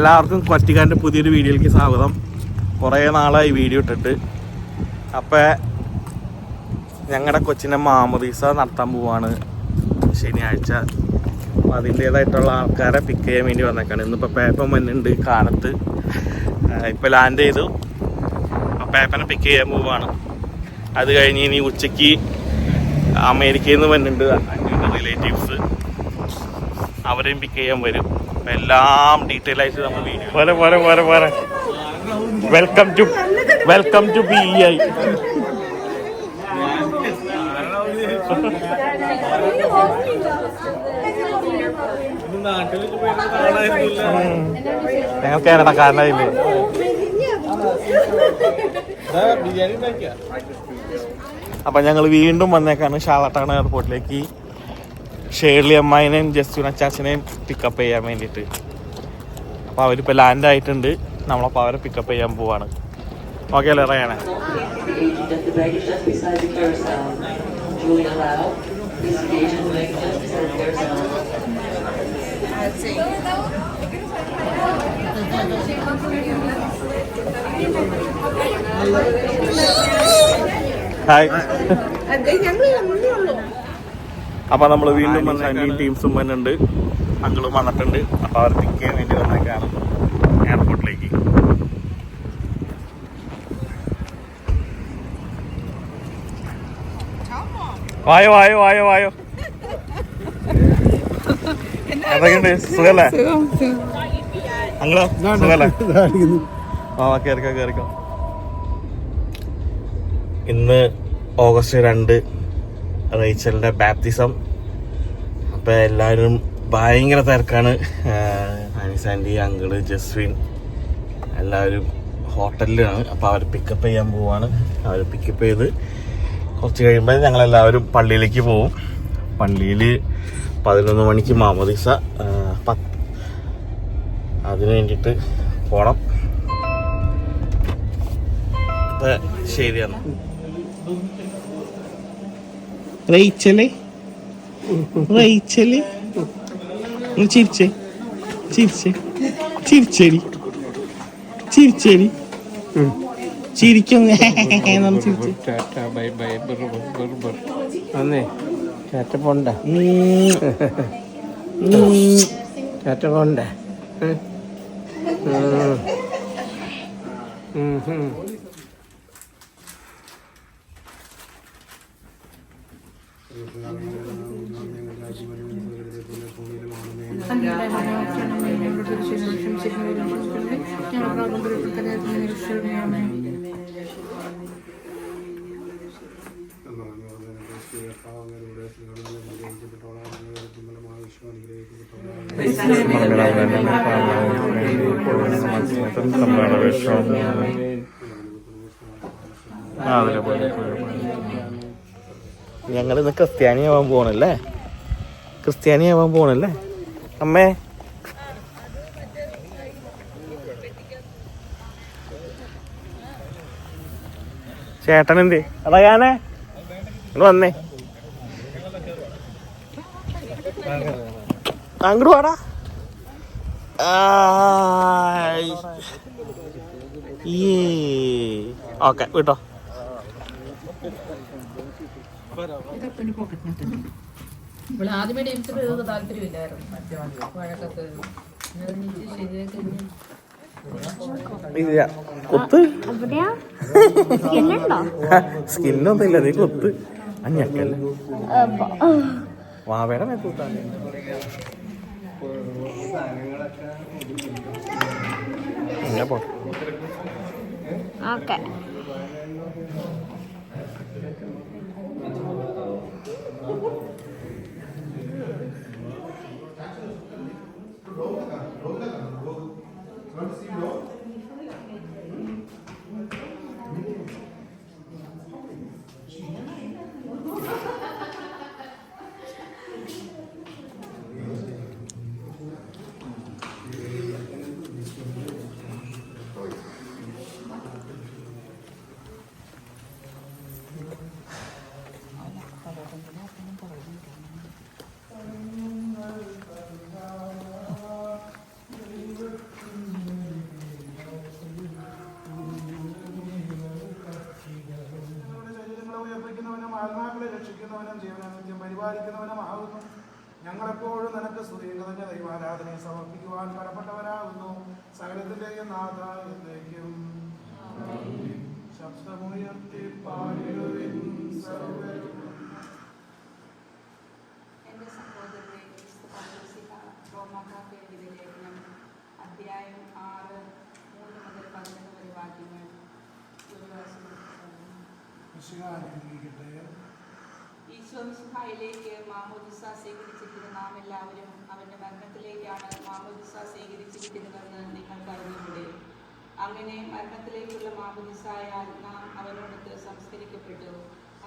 എല്ലാവർക്കും കൊറ്റിക്കാരൻ്റെ പുതിയൊരു വീഡിയോയിലേക്ക് സ്വാഗതം. കുറേ നാളായി വീഡിയോ ഇട്ടിട്ട്. അപ്പോൾ ഞങ്ങളുടെ കൊച്ചിനെ മാമോദീസ നടത്താൻ പോവാണ് ശനിയാഴ്ച. അപ്പോൾ അതിൻ്റേതായിട്ടുള്ള ആൾക്കാരെ പിക്ക് ചെയ്യാൻ വേണ്ടി വന്നേക്കാണ്. ഇന്നിപ്പോൾ പേപ്പൻ വന്നിട്ടുണ്ട് കാലത്ത്. ഇപ്പോൾ ലാൻഡ് ചെയ്തു. അപ്പോൾ പേപ്പനെ പിക്ക് ചെയ്യാൻ പോവാണ്. അത് കഴിഞ്ഞ് ഇനി ഉച്ചയ്ക്ക് അമേരിക്കയിൽ നിന്ന് വന്നിട്ടുണ്ട് റിലേറ്റീവ്സ്, അവരെയും പിക്ക് ചെയ്യാൻ വരും. എല്ലാം ഡീറ്റെയിൽ ആയിട്ട് നമ്മൾ വീഡിയോ പോരെ വെൽക്കം ടു PEI. ഞങ്ങൾ കേരളക്കാരനായില്ലേ. അപ്പം ഞങ്ങൾ വീണ്ടും വന്നേക്കാണ് ഷാളട്ടാണ് എയർപോർട്ടിലേക്ക്. ഷേർലി അമ്മായിനെയും ജസ്റ്റുൻ അച്ചാച്ചനെയും പിക്കപ്പ് ചെയ്യാൻ വേണ്ടിയിട്ട്. അപ്പോൾ അവരിപ്പോൾ ലാൻഡ് ആയിട്ടുണ്ട്. നമ്മളപ്പോൾ അവരെ പിക്കപ്പ് ചെയ്യാൻ പോവാണ്. ഓക്കെ അല്ലേ റയാനെ? ഹായ്. അപ്പോൾ നമ്മൾ വീണ്ടും വന്ന ടീംസും വന്നിട്ടുണ്ട്, അങ്കിളും വന്നിട്ടുണ്ട്. അപ്പോൾ അവർ പിക്ക് ചെയ്യാൻ വേണ്ടി വന്നേക്കാണ് എയർപോർട്ടിലേക്ക്. വായോ എന്തൊക്കെയുണ്ട്? സുഖല്ലേ അങ്കിളോ? സുഖല്ലേ? കേറിക്കോ. ഇന്ന് ഓഗസ്റ്റ് 2 റേച്ചലിൻ്റെ ബാപ്റ്റിസം. അപ്പോൾ എല്ലാവരും ഭയങ്കര തിരക്കാണ്. അനിസാൻഡി, അങ്കിള്, ജസ്വിൻ എല്ലാവരും ഹോട്ടലിലാണ്. അപ്പോൾ അവർ പിക്കപ്പ് ചെയ്യാൻ പോവാണ്. അവർ പിക്കപ്പ് ചെയ്ത് കുറച്ച് കഴിയുമ്പോൾ ഞങ്ങളെല്ലാവരും പള്ളിയിലേക്ക് പോവും. പള്ളിയിൽ 11 മണിക്ക് മാമോദീസ. അതിന് വേണ്ടിയിട്ട് പോണം. ശരിയാണ്. റേച്ചല് ചിരിച്ചേരി ചിരിക്കും. ടാറ്റ പോണ്ട. ഞങ്ങളിന്ന് ക്രിസ്ത്യാനിയാവാൻ പോകണല്ലേ അമ്മേ? ചേട്ടൻ എന്തേ? അതാ ഞാനേ വന്നേ. അങ്ങോട്ട് വാടാ. ഓക്കെ വിട്ടോ. ആദ്യമേ താല്പര്യമില്ലായിരുന്നു. കൊത്ത് സ്കിന്നൊന്നും ഇല്ല. നീ കൊത്ത് അഞ്ഞക്കല്ലേ വാവേടെ മേത്തൂത്താൻ. ഓക്കെ. രക്ഷിക്കുന്നവനും ജീവനെ നിത്യം പരിപാലിക്കുന്നവനും ആകുന്നു. ഞങ്ങളെപ്പോഴും നിനക്ക് സ്തുതി നിറഞ്ഞ ദൈവാരാധനയെ സമർപ്പിക്കുവാൻ കടപ്പെട്ടവരാകുന്നു. സകലത്തിന്റെയും നാഥ എന്നേക്കും. ശബ്ദമുയർത്തി പാടുവിൻ സർവ്വരും. എൻ്റെ സഹോദരരെ, റോമാക്കാർക്ക് എഴുതിയ ലേഖനം അധ്യായം 6 3 മുതൽ 11 വരെ വാക്യങ്ങൾ ഈശോ മിശിഹായിലേക്ക് മാമോദിസ സ്വീകരിച്ചിരിക്കുന്ന നാം എല്ലാവരും അവന്റെ മരണത്തിലേക്കാണ് മാമോദിസ സ്വീകരിച്ചിരിക്കുന്നതെന്ന് നിങ്ങൾക്ക് അറിഞ്ഞുകൂടെ? അങ്ങനെ മരണത്തിലേക്കുള്ള മാമോദിസയാൽ നാം അവനോടൊത്ത് സംസ്കരിക്കപ്പെട്ടു.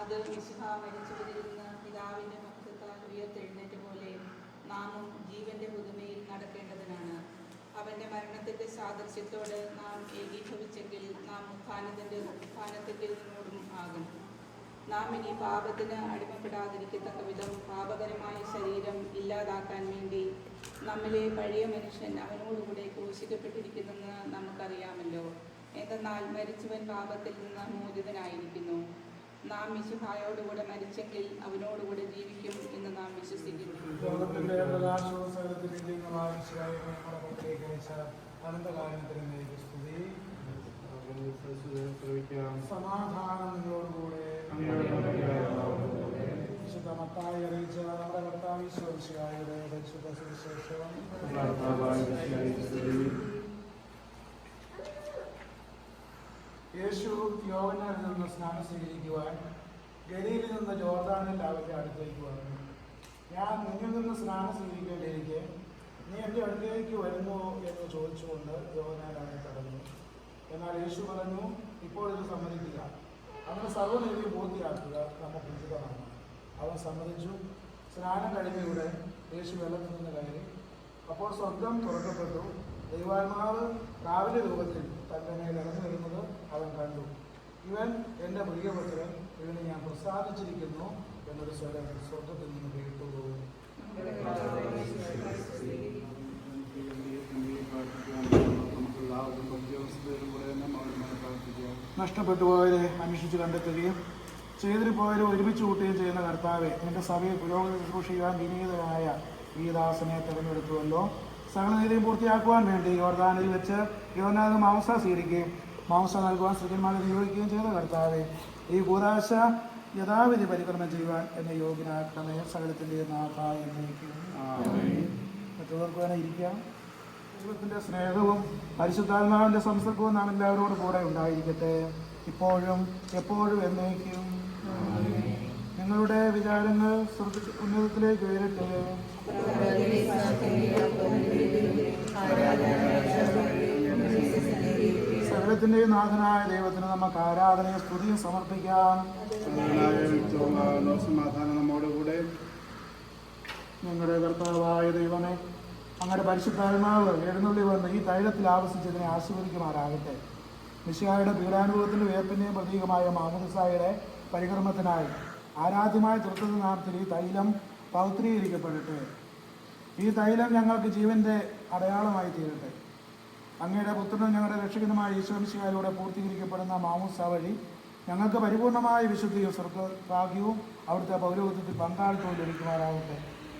അത് മിശിഹ മരിച്ചവരിൽ നിന്ന് പിതാവിന്റെ മഹത്വത്താൽ ഉയർത്തെഴുന്നേറ്റ പോലെ നാമും ജീവന്റെ പുതുമയിൽ നടക്കേണ്ടതിനാണ്. അവന്റെ മരണത്തിന്റെ സാദൃശ്യത്തോട് നാം ഏകീഭവിച്ചെങ്കിൽ നാം ഉത്ഥാനത്തിൽ നിന്നോടും ആകും. നാം ഇനി പാപത്തിന് അടിമപ്പെടാതിരിക്കത്തക്ക വിധം പാപകരമായ ശരീരം ഇല്ലാതാക്കാൻ വേണ്ടി നമ്മിലെ പഴയ മനുഷ്യൻ അവനോടുകൂടെ ക്രൂശിക്കപ്പെട്ടിരിക്കുന്നെന്ന് നമുക്കറിയാമല്ലോ. എന്തെന്നാൽ മരിച്ചവൻ പാപത്തിൽ നിന്ന് മോചിതനായിരിക്കുന്നു. നാം മിശിഹായോടുകൂടെ മരിച്ചെങ്കിൽ അവനോടുകൂടെ ജീവിക്കും എന്ന് നാം വിശ്വസിക്കുന്നു. സമാധാനം നിങ്ങളോടുകൂടെ. വിശുദ്ധ മത്തായി അറിയിച്ച നമ്മുടെ കർത്താവ് ഈശോ മിശിഹായുടെ പരിശുദ്ധ സുവിശേഷം. യേശു യോഹന്നാനിൽ നിന്ന് സ്നാനം സ്വീകരിക്കുവാൻ ഗലീലിൽ നിന്ന് ജോർദാനിൽ അവന്റെ അടുത്തേക്ക് വന്നു. ഞാൻ മുന്നിൽ നിന്ന് സ്നാനം സ്വീകരിക്കേണ്ടിയിരിക്കെ നീ എൻ്റെ അടുത്തേക്ക് വരുമോ എന്ന് ചോദിച്ചുകൊണ്ട് യോഹന്നാൻ അവനെ തടഞ്ഞു. എന്നാൽ യേശു പറഞ്ഞു, ഇപ്പോൾ ഇത് സമ്മതിക്കുക, അങ്ങനെ സർവ്വനീതിയും പൂർത്തിയാക്കുക നമുക്ക് ഉചിതമാണ്. അവൻ സമ്മതിച്ചു. സ്നാനം കഴിഞ്ഞയുടെ യേശു വെള്ളത്തിൽ നിന്ന് കയറി. അപ്പോൾ സ്വർഗം തുറക്കപ്പെട്ടു. ദൈവാത്മാവ് രാവിലെ രൂപത്തിൽ തൻ്റെ മേൽ ഇറങ്ങി വരുന്നത് അവൻ കണ്ടു. ഇവൻ എൻ്റെ പ്രിയപുത്രൻ, ഇവന് ഞാൻ പ്രസാദിച്ചിരിക്കുന്നു എന്നൊരു സ്വരം സ്വർഗത്തിൽ നിന്ന് കേട്ടു. നഷ്ടപ്പെട്ടു പോയവരെ അന്വേഷിച്ച് കണ്ടെത്തുകയും ചെയ്തിരിപ്പോയവരെ ഒരുമിച്ച് കൂട്ടുകയും ചെയ്യുന്ന കർത്താവെ, നിന്റെ സഭയെ പുരോഗതി ശുശ്രൂഷിക്കുവാൻ വിനീതനായ ഈ ദാസനെ തിരഞ്ഞെടുത്തുവല്ലോ. സകലനീതിയും പൂർത്തിയാക്കുവാൻ വേണ്ടി യോർദാനിൽ വെച്ച് യോഹന്നാൻ മാംസം സ്വീകരിക്കുകയും മാംസം നൽകുവാൻ സ്ത്രീന്മാരെ നിയോഗിക്കുകയും ചെയ്ത കർത്താവെ, ഈ കൂദാശ യഥാവിധി പരികർമ്മം ചെയ്യുവാൻ എന്നെ യോഗ്യനാക്കണമേ. സകലത്തിൻ്റെ നാഥ എന്നേക്കും. മറ്റുള്ളവർക്ക് വേണം ഇരിക്കാം. ദൈവത്തിൻ്റെ സ്നേഹവും പരിശുദ്ധാത്മാവിൻ്റെ സംസർഗവും നാം എല്ലാവരോടും കൂടെ ഉണ്ടായിരിക്കട്ടെ, ഇപ്പോഴും എപ്പോഴും എന്നേക്കും. നിങ്ങളുടെ വിചാരങ്ങൾ ഉന്നതത്തിലേക്ക് ഉയരട്ടെ. സകലത്തിൻ്റെയും നാഥനായ ദൈവത്തിന് നമുക്ക് ആരാധനയും സ്തുതിയും സമർപ്പിക്കാം. സമാധാനം നമ്മോടുകൂടെ. ഞങ്ങളുടെ കർത്താവായ ദൈവമേ, അങ്ങയുടെ പരിശുദ്ധാത്മാവ് എഴുന്നള്ളി വന്ന് ഈ തൈലത്തിൽ ആവസിച്ചതിനെ ആശീർവദിക്കുമാറാകട്ടെ. മിശിഹായുടെ പീഡാനുഭവത്തിൻ്റെ ഉയർപ്പിൻ്റെയും പ്രതീകമായ മാമോദിസായുടെ പരികർമ്മത്തിനായി ആരാധ്യമായ തൃത്വ നാമത്തിൽ ഈ തൈലം പൗത്രീകരിക്കപ്പെടട്ടെ. ഈ തൈലം ഞങ്ങൾക്ക് ജീവൻ്റെ അടയാളമായി തീരട്ടെ. അങ്ങയുടെ പുത്രനും ഞങ്ങളുടെ രക്ഷകനുമായ ഈശോ മിശിഹായിലൂടെ പൂർത്തീകരിക്കപ്പെടുന്ന മാമോദിസ വഴി ഞങ്ങൾക്ക് പരിപൂർണമായ വിശുദ്ധിയും സ്വർഗ്ഗഭാഗ്യവും അവിടുത്തെ പൗരോഹിത്യത്തിൽ പങ്കാളിത്തവും ലഭിക്കുമാറാകട്ടെ.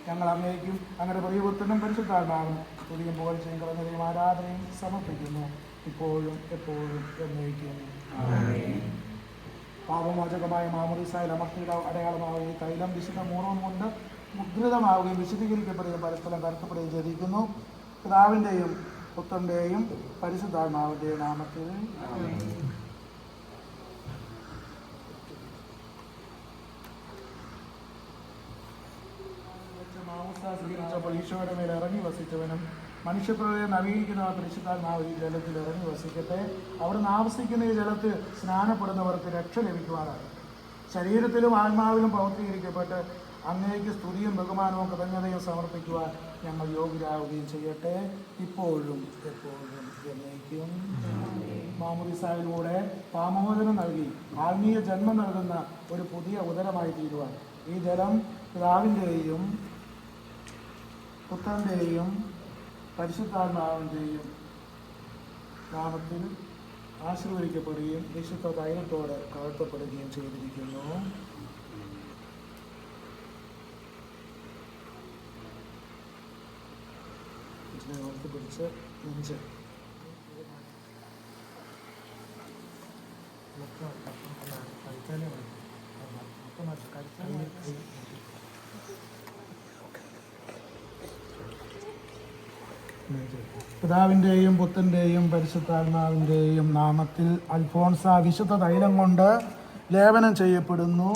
ഞങ്ങൾ അങ്ങേക്കും അങ്ങയുടെ പ്രിയപുത്രനും പരിശുദ്ധാത്മാവും സ്തുതിയും പുകഴ്ചയും കുറഞ്ഞതയും ആരാധനയും സമർപ്പിക്കുന്നു, ഇപ്പോഴും എപ്പോഴും എന്നേക്കും. പാപമോചകമായ മാമോദിസായിൽ അമർത്തിയുടെ അടയാളമാവുക ഈ തൈലം വിശുദ്ധ മൂറോം കൊണ്ട് മുദ്രിതമാവുകയും വിശദീകരിക്കപ്പെടുകയും പരസ്പരം കരുത്തപ്പെടുകയും ചെയ്തിരിക്കുന്നു. പിതാവിൻ്റെയും പുത്രൻ്റെയും പരിശുദ്ധാത്മാവിൻ്റെയും നാമത്തിൽ. സ്വീകരിച്ചപ്പോൾ ഈശോയുടെ മേൽ ഇറങ്ങി വസിച്ചവനും മനുഷ്യപ്രകൃതിയെ നവീകരിക്കുന്ന പരിശുദ്ധാത്മാവ് ഈ ജലത്തിൽ ഇറങ്ങി വസിക്കട്ടെ. അവിടുന്ന് ആവസിക്കുന്ന ഈ ജലത്തിൽ സ്നാനപ്പെടുന്നവർക്ക് രക്ഷ ലഭിക്കുവാനാണ്. ശരീരത്തിലും ആത്മാവിലും പൗത്രീകരിക്കപ്പെട്ട് അങ്ങേക്ക് സ്തുതിയും ബഹുമാനവും കൃതജ്ഞതയും സമർപ്പിക്കുവാൻ ഞങ്ങൾ യോഗ്യരാകുകയും ചെയ്യട്ടെ, ഇപ്പോഴും എപ്പോഴും എന്നേക്കും. മാമോദിസായിലൂടെ പാമോചനം നൽകി ആത്മീയ ജന്മം നൽകുന്ന ഒരു പുതിയ ഉദരമായി തീരുവാൻ ഈ ജലം പിതാവിൻ്റെയും പുത്രൻ്റെയും പരിശുദ്ധാത്മാവിൻ്റെയും നാമത്തിൽ ആശീർവദിക്കപ്പെടുകയും വിശുദ്ധ തൈലത്തോടെ കവർത്തപ്പെടുകയും ചെയ്തിരിക്കുന്നു. കൊച്ചിനെ ഓർത്ത് പിടിച്ച് നെഞ്ച് പിതാവിൻ്റെയും പുത്രൻ്റെയും പരിശുദ്ധാത്മാവിൻ്റെയും നാമത്തിൽ അൽഫോൺസ വിശുദ്ധ തൈലം കൊണ്ട് ലേപനം ചെയ്യപ്പെടുന്നു.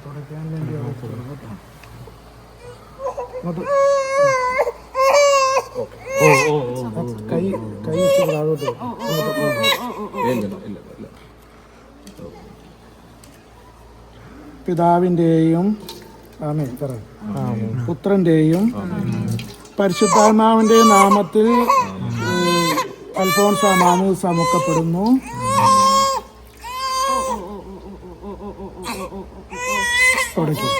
തുടയ്ക്കാൻ വേണ്ടി കൈ കൈ താഴോട്ട് പിതാവിൻ്റെയും പുത്രൻ്റെയും പരിശുദ്ധാത്മാവിൻ്റെയും നാമത്തിൽ അൽഫോൺസ മാമൂസ മുക്കപ്പെടുന്നു. തുടയ്ക്കും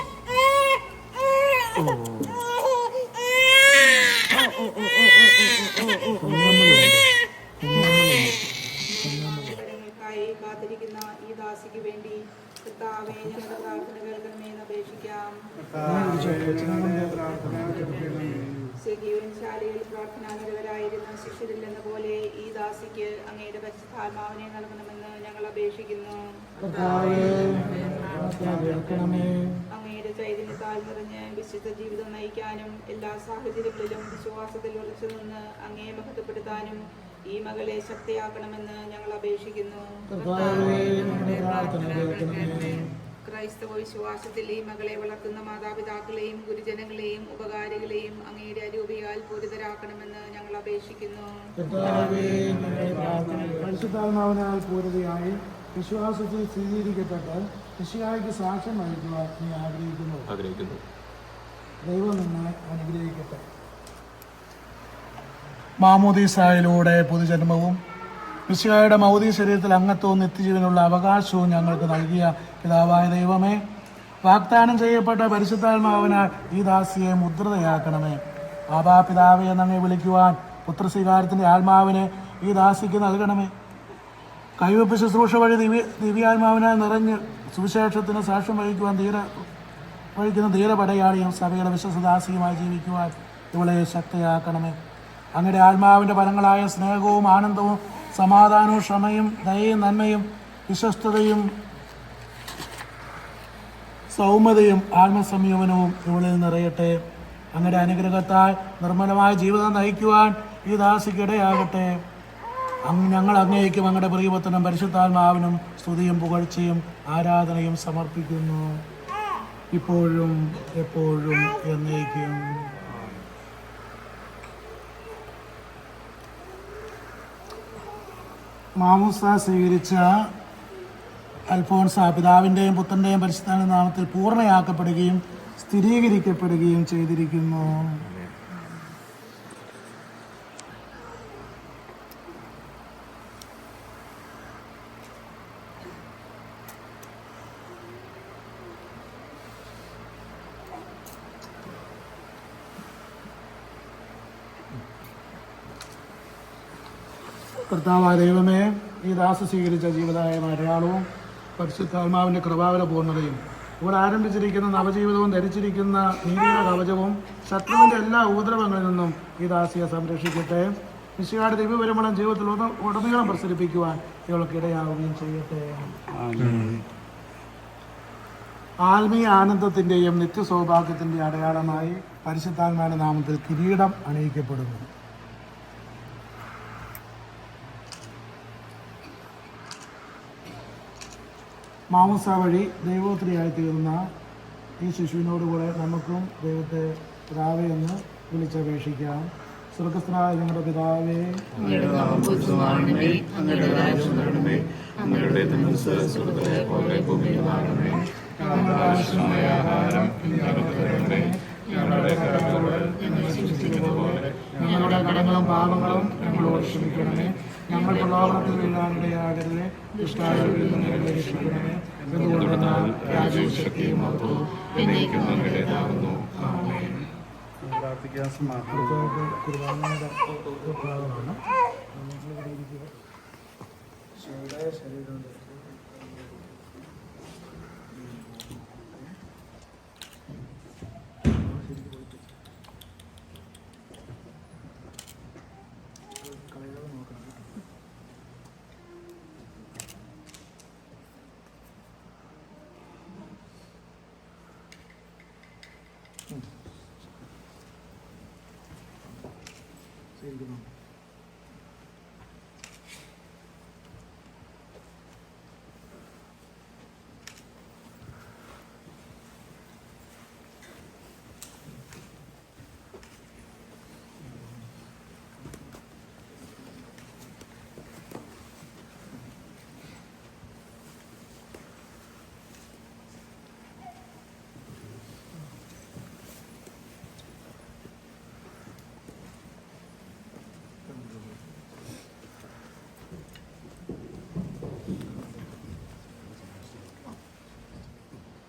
കാത്തിരിക്കുന്ന ഈ ദാസിക്ക് വേണ്ടി കർത്താവേ ഞങ്ങളുടെ പ്രാർത്ഥന കേൾക്കണമേ എന്ന് അപേക്ഷിക്കാം. ശാലയിൽ പ്രാർത്ഥനാനിരവരായിരുന്ന ശിഷ്യരില്ലെന്ന പോലെ ഈ ദാസിക്ക് അങ്ങയുടെ പരിശുദ്ധാത്മാവിനെ നൽകണമെന്ന് ഞങ്ങൾ അപേക്ഷിക്കുന്നു. അങ്ങയുടെ ചൈതന്യത്താൽ നിറഞ്ഞ് വിശുദ്ധ ജീവിതം നയിക്കാനും എല്ലാ സാഹചര്യങ്ങളിലും വിശ്വാസത്തിൽ ഉറച്ചു നിന്ന് അങ്ങയെ മഹത്വപ്പെടുത്താനും ഈ മകളെ ശക്തിയാക്കണമെന്ന് ഞങ്ങൾ അപേക്ഷിക്കുന്നു. ക്രൈസ്തവ വിശ്വാസത്തിൽ ഈ മകളെ വളർത്തുന്ന മാതാപിതാക്കളെയും ഗുരുജനങ്ങളെയും ഉപകാരികളെയും അങ്ങയുടെ അരൂപിയാൽ പൂരിതരാക്കണമെന്ന് ഞങ്ങൾ അപേക്ഷിക്കുന്നു. പരിശുദ്ധാത്മാവിനാൽ പൂരിതയായി വിശ്വാസത്തിൽ സ്ഥിരീകരിക്കപ്പെട്ട് ഋഷിയായിക്ക് സാക്ഷ്യം വഹിക്കുവാൻ നീ ആഗ്രഹിക്കുന്നു. ദൈവം നിന്നെ അനുഗ്രഹിക്കട്ടെ. മാമോദീസായിലൂടെ പുതുജന്മവും മിശിഹായുടെ മൗദീ ശരീരത്തിൽ അംഗത്വവും നിത്യജീവനുള്ള അവകാശവും ഞങ്ങൾക്ക് നൽകിയ പിതാവായ ദൈവമേ, വാഗ്ദാനം ചെയ്യപ്പെട്ട പരിശുദ്ധാത്മാവിനാൽ ഈ ദാസിയെ മുദ്രിതയാക്കണമേ. ആബാ പിതാവേ എന്നങ്ങെ വിളിക്കുവാൻ പുത്രസ്വീകാരത്തിൻ്റെ ആത്മാവിനെ ഈ ദാസിക്ക് നൽകണമേ. കൈവപ്പ് ശുശ്രൂഷ വഴി ദിവ്യാത്മാവിനാൽ നിറഞ്ഞ് സുവിശേഷത്തിന് സാക്ഷ്യം വഹിക്കുന്ന ധീരപടയാളിയും സഭയുടെ വിശ്വസദാസിയുമായി ജീവിക്കുവാൻ ഇവളെ ശക്തയാക്കണമേ. അങ്ങയുടെ ആത്മാവിൻ്റെ ഫലങ്ങളായ സ്നേഹവും ആനന്ദവും സമാധാനവും ക്ഷമയും ദയയും നന്മയും വിശ്വസ്തതയും സൗമ്യതയും ആത്മസംയമനവും ഇവളിൽ നിറയട്ടെ. അങ്ങയുടെ അനുഗ്രഹത്താൽ നിർമ്മലമായ ജീവിതം നയിക്കുവാൻ ഈ ദാസിക്കിടയാകട്ടെ. ഞങ്ങൾ അങ്ങേയ്ക്കും അങ്ങയുടെ പ്രിയപുത്രനും പരിശുദ്ധാത്മാവിനും സ്തുതിയും പുകഴ്ചയും ആരാധനയും സമർപ്പിക്കുന്നു, ഇപ്പോഴും എപ്പോഴും എന്നേക്കും. മാമൂസ സ്വീകരിച്ച അൽഫോൺസ പിതാവിൻ്റെയും പുത്രൻ്റെയും പരിശുദ്ധാത്മാവിന്റെ നാമത്തിൽ പൂർണ്ണയാക്കപ്പെടുകയും സ്ഥിരീകരിക്കപ്പെടുകയും ചെയ്തിരിക്കുന്നു. കർത്താവായ ദൈവമേ, ഈ ദാസ സ്വീകരിച്ച ജീവിതമായ അടയാളവും പരിശുദ്ധാത്മാവിൻ്റെ കൃപാവര പൂർണ്ണതയും ഇവിടെ ആരംഭിച്ചിരിക്കുന്ന നവജീവിതവും ധരിച്ചിരിക്കുന്ന നീതിയുടെ കവചവും ശത്രുവിൻ്റെ എല്ലാ ഉപദ്രവങ്ങളിൽ നിന്നും ഈ ദാസിയെ സംരക്ഷിക്കട്ടെ. മിശിഹായുടെ ദിവ്യപരിമളം ജീവിതത്തിൽ ഉടനീളം പ്രസരിപ്പിക്കുവാൻ ഇവൾക്കിടയാവുകയും ചെയ്യട്ടെ. ആത്മീയ ആനന്ദത്തിൻ്റെയും നിത്യസൗഭാഗ്യത്തിൻ്റെ അടയാളമായി പരിശുദ്ധാത്മാവിന്റെ നാമത്തിൽ കിരീടം അണിയിക്കപ്പെടുന്നു. മാമൂസ വഴി ദൈവോത്രിയായി തീർന്ന ഈ ശിശുവിനോടുകൂടെ നമുക്കും ദൈവത്തെ പിതാവേ എന്ന് വിളിച്ചപേക്ഷിക്കാം. സ്വർഗസ്ഥനായ ഞങ്ങളുടെ പിതാവേ, ഞങ്ങളുടെ കടങ്ങളും പാപങ്ങളും ഞങ്ങളോട് ക്ഷമിക്കണമേ. ഞങ്ങൾ പ്രലോഭനത്തിൽ വീഴാനിടയാകരുതേ, ദുഷ്ടാരൂപിയിൽ നിന്ന് ഞങ്ങളെ രക്ഷിക്കണമേ. എന്തുകൊണ്ടെന്നാൽ രാജ്യവും ശക്തിയും മഹത്വവും എന്നേക്കും അങ്ങയുടേതാകുന്നു. ആമേൻ. പ്രാർത്ഥിക്കാൻ സമാധാനം. കുർബാനയുടെ ഭാഗമാണ് ശരീരം.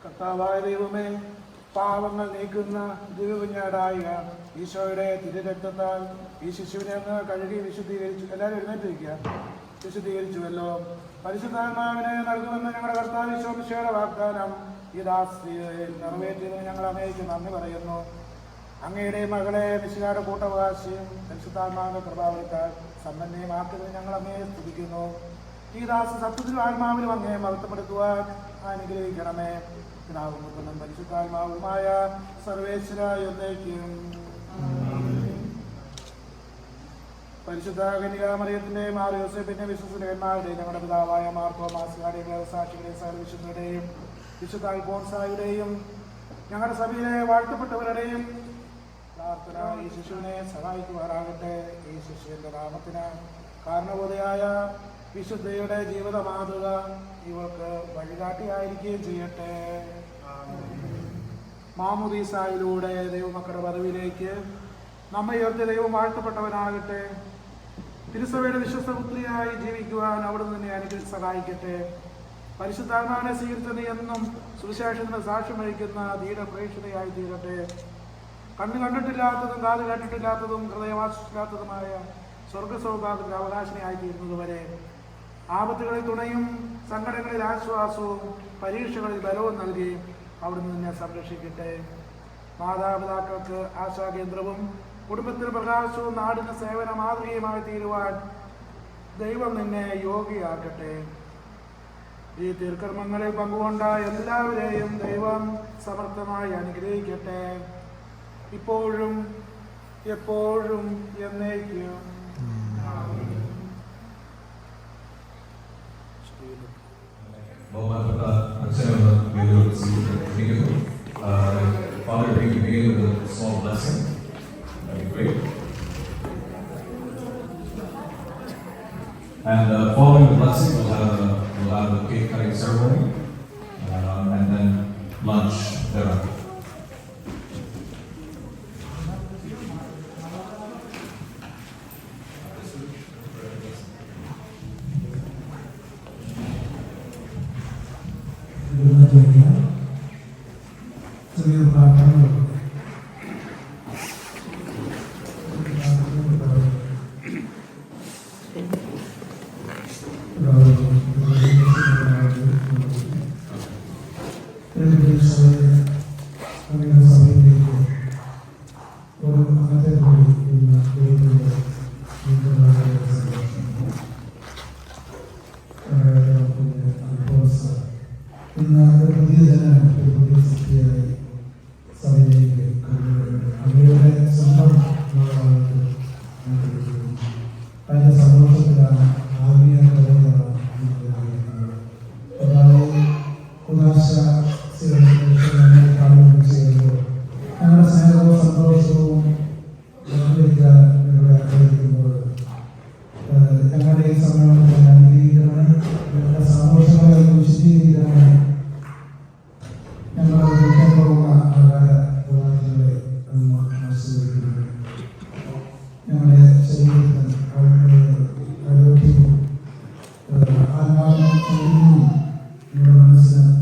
കർത്താവായ ദൈവമേ, പാവങ്ങൾ നീക്കുന്ന ദിവ്യകുഞ്ഞാടായ ഈശോയുടെ തിരുരക്തത്താൽ ഈ ശിശുവിനെ അങ്ങ് കഴുകി വിശുദ്ധീകരിച്ചു. എല്ലാവരും എഴുന്നേറ്റിരിക്കുക. വിശുദ്ധീകരിച്ചുവല്ലോ. പരിശുദ്ധാത്മാവിനെ നൽകുമെന്ന് ഞങ്ങളുടെ കർത്താവ് ഈശോ മിശിഹായുടെ വാഗ്ദാനം ഈ ദാസിയിൽ നിറവേറ്റിയതിന് ഞങ്ങൾ അങ്ങേക്ക് നന്ദി പറയുന്നു. അങ്ങയുടെ മകളെ മിശിഹായുടെ കൂട്ടവകാശിയും പരിശുദ്ധാത്മാവിന്റെ പ്രഭാവത്താൽ സമ്പന്നയുമാക്കുന്നതിന് ഞങ്ങൾ അങ്ങയെ സ്തുതിക്കുന്നു. ഈ ദാസ് സത്യത്തിലും ആത്മാവിലും അങ്ങയെ മഹത്വപ്പെടുത്തുവാൻ അനുഗ്രഹിക്കണമേ. പിതാവും പുത്രനും പരിശുദ്ധാത്മാവുമായ സർവേശ്വരായ എന്നേക്കും. പരിശുദ്ധ കന്യകാമറിയത്തിന്റെ മാർ യോസേപ്പിന്റെ വിശ്വസ്തന്മാരുടെയും ഞങ്ങളുടെ പിതാവായ മാർത്തോമാസിയുടെയും സാക്ഷികളുടെയും സർവവിശുദ്ധരുടെയും വിശുദ്ധ അൽഫോൻസായുടെയും ഞങ്ങളുടെ സഭയിലെ വാഴ്ത്തപ്പെട്ടവരുടെയും പ്രാർത്ഥന ഈ ശിശുവിനെ സഹായിക്കുവാനാകട്ടെ. ഈ ശിശുവിന്റെ നാമത്തിന് കാരണബോധയായ വിശുദ്ധയുടെ ജീവിത മാതൃക ഇവർക്ക് വഴികാട്ടിയായിരിക്കുകയും ചെയ്യട്ടെ. മാമുദീസായിലൂടെ ദൈവമക്കളുടെ പദവിയിലേക്ക് നമ്മെ ഉയർത്തിയ ദൈവം വാഴ്ത്തപ്പെട്ടവനാകട്ടെ. തിരുസഭയുടെ വിശ്വസ്തപുത്രിയായി ജീവിക്കുവാൻ അവിടുന്ന് തന്നെ സഹായിക്കട്ടെ. പരിശുദ്ധാത്മാവിനെ സ്വീകരിച്ച നീ എന്നും സുവിശേഷത്തിന് സാക്ഷ്യം വഹിക്കുന്ന ധീര പ്രേക്ഷിതയായി തീരട്ടെ. കണ്ണു കണ്ടിട്ടില്ലാത്തതും കാത് കേട്ടിട്ടില്ലാത്തതും ഹൃദയവാസിക്കാത്തതുമായ സ്വർഗസൗഭാഗ്യത്തിന് അവകാശിനിയായി തീരുന്നതുവരെ ആപത്തുകളിൽ തുണയും സങ്കടങ്ങളിൽ ആശ്വാസവും പരീക്ഷകളിൽ ബലവും നൽകി അവിടുന്ന് നിന്നെ സംരക്ഷിക്കട്ടെ. മാതാപിതാക്കൾക്ക് ആശാകേന്ദ്രവും കുടുംബത്തിന് പ്രകാശവും നാടിന് സേവന മാതൃകയുമായി തീരുവാൻ ദൈവം നിന്നെ യോഗ്യയാക്കട്ടെ. ഈ തീർക്കർമ്മങ്ങളിൽ പങ്കുകൊണ്ട എല്ലാവരെയും ദൈവം സമർത്ഥമായി അനുഗ്രഹിക്കട്ടെ. ഇപ്പോഴും എപ്പോഴും എന്നേക്കും. ബഹുമാനപ്പെട്ട അച്ഛനുള്ള വേദിയോട് സ്വീകരിക്കുന്നു. Father, we can begin with a small blessing. That'd be great. And following the blessing, we'll have the cake cutting ceremony, and then lunch thereafter. ആത്മാവിനും നമ്മുടെ മനസ്സിന്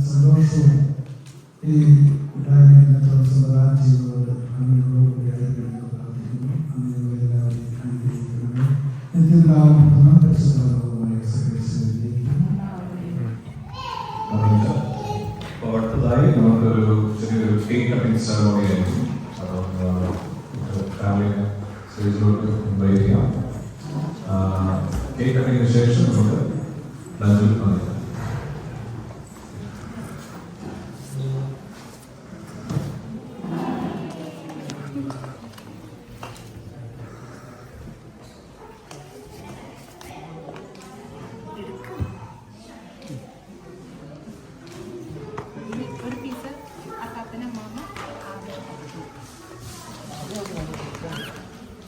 അടുത്തതായി നമുക്കൊരു ചെറിയൊരു കേക്ക് കട്ടിംഗ് സെറമോണി ആയിരിക്കും. ഫാമിലിനെ സ്റ്റേജിലോട്ട് ഇൻവൈറ്റ് ചെയ്യാം. കേക്ക് കട്ടിങ്ങിന് ശേഷം നമുക്ക് ലഞ്ചിൽ പങ്കെടുക്കാം.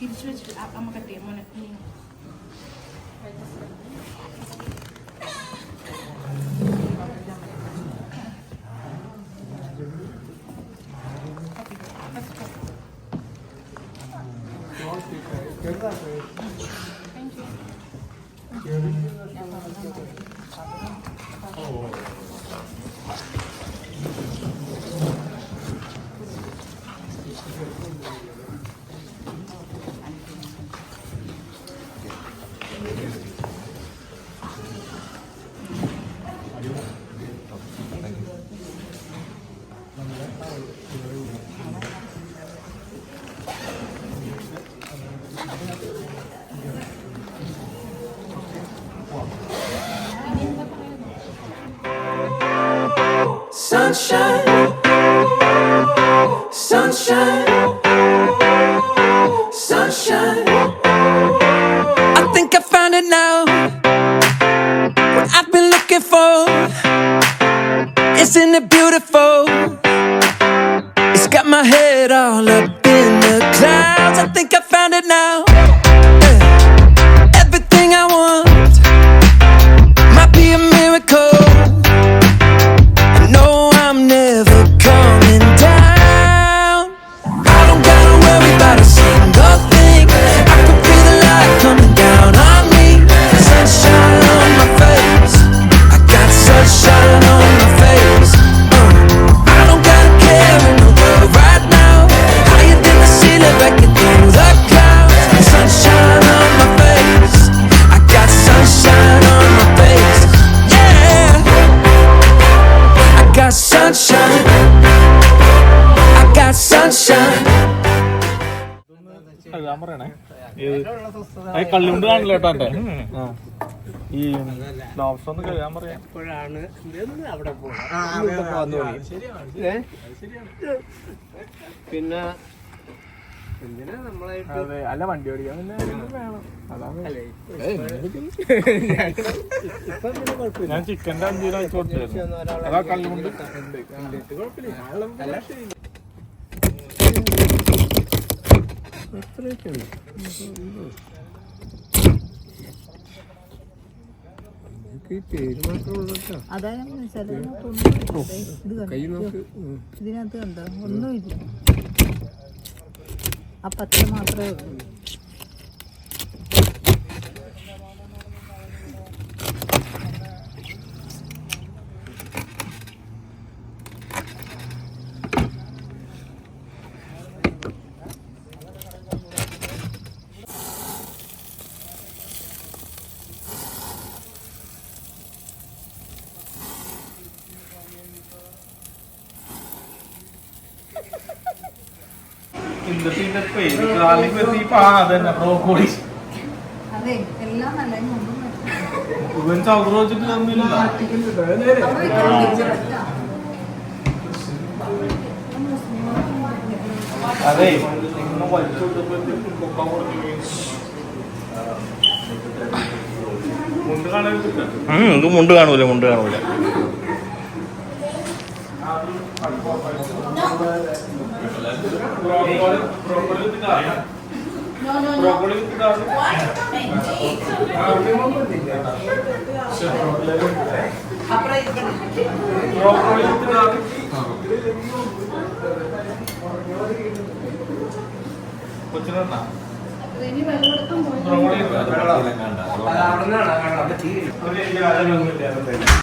തിരിച്ചു വെച്ചിട്ട് അമ്മ കട്ട് ചെയ്യാം മോനെ. Sunshine, sunshine, sunshine. I think I found it now. What I've been looking for. Isn't it beautiful? It's got my head all up in the clouds. I think I found it now. Everything I want might be a miracle. Sunshine, I got sunshine. ഞാൻ പറയണേ കള്ളിമുണ്ട് കാണില്ല കേട്ടോ എന്റെ ഈ lobster ഒന്ന് കഴിയാൻ പറയാം. പിന്നെ എന്തിനാ നമ്മളായിട്ട് അല്ല വണ്ടി ഓടിക്കാൻ വേണം. ഞാൻ ചിക്കൻ്റെ 5 കിലോ അയച്ചു കൊടുത്തായിരുന്നു. അതാ കള്ളിമുണ്ട് അതാ ഇതിനകത്ത് കണ്ടോ ഒന്നുമില്ല. ആ പച്ച മാത്രമേ ഉള്ളൂ. അതെ എല്ലാം നല്ല ഇവൻ ചൗറ് വെച്ചിട്ട് തന്നില്ല. അതെ മുണ്ട് കാണൂല മുണ്ട് കാണൂല. കൊച്ചിനാ